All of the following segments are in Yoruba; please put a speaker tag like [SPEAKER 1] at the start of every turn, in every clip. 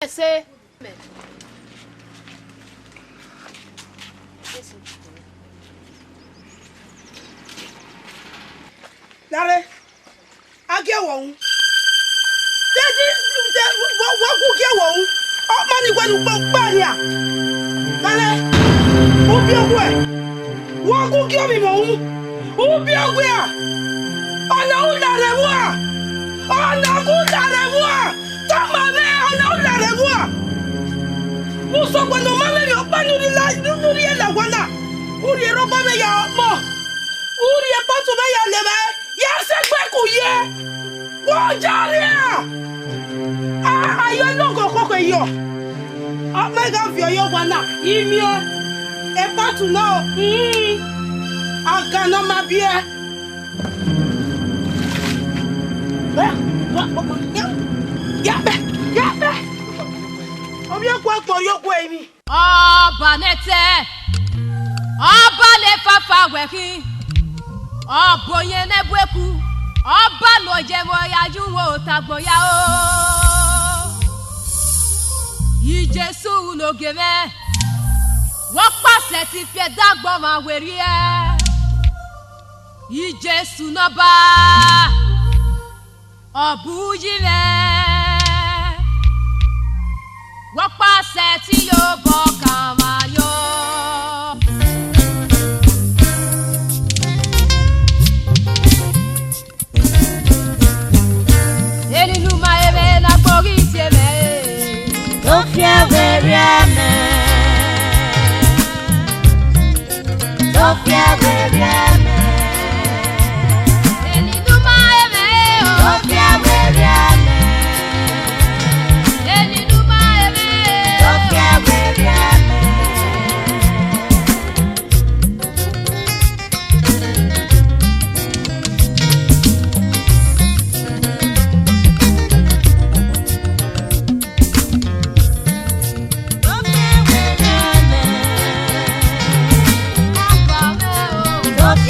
[SPEAKER 1] Say,
[SPEAKER 2] Nare, I get one. What will get one? Oh, money when you bump Banya. Nare, who be away? What will get me, Mom? Who be aware? Oh, no, not a war. Oh, no, not a war. Come on, I know not a war. Muso cuando mame mi opa nuri la wana. Uri roba me ya mo. Uri e patu me ya lebe. Ya se kwe kuye. Wo jaria. Ah, ayo no koko yo. Ah, me ga vio yo wana. Imie. E patu no. Aga no mabie. Ya be. Obi akwa po yo kwa emi.
[SPEAKER 1] Ọba nete. Ọba le fafa wekin. Ọba yen nebweku. Ọba lo je mo yaju wo tagboya o. Yi Jesu lo geme. Wọ́n pàṣẹ ti fi dagbo ma weri e. Yi Jesu no ba. Obu yi le. Wọ́n pàṣẹ tí yóò bọ́ ká máa yọ. Elinu ma ebe na gbori ti eme.
[SPEAKER 3] Tó fi ẹ̀wẹ̀rì ẹ̀mẹ́. Tó fi ẹ̀wẹ̀rì ẹ̀mẹ́.
[SPEAKER 1] Elinu ma ebe o.
[SPEAKER 3] Tó fi ẹ̀wẹ̀rì ẹ̀mẹ́.
[SPEAKER 1] Elinu ma ebe.
[SPEAKER 3] Tó fi ẹ̀wẹ̀rì ẹ̀mẹ́. Tó fi ẹ̀wẹ̀rì ẹ̀mẹ́.
[SPEAKER 1] Ọba me o.
[SPEAKER 3] Tó fi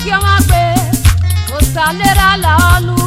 [SPEAKER 1] Kí ọmọ gbé, kò sálẹ́ra làánú.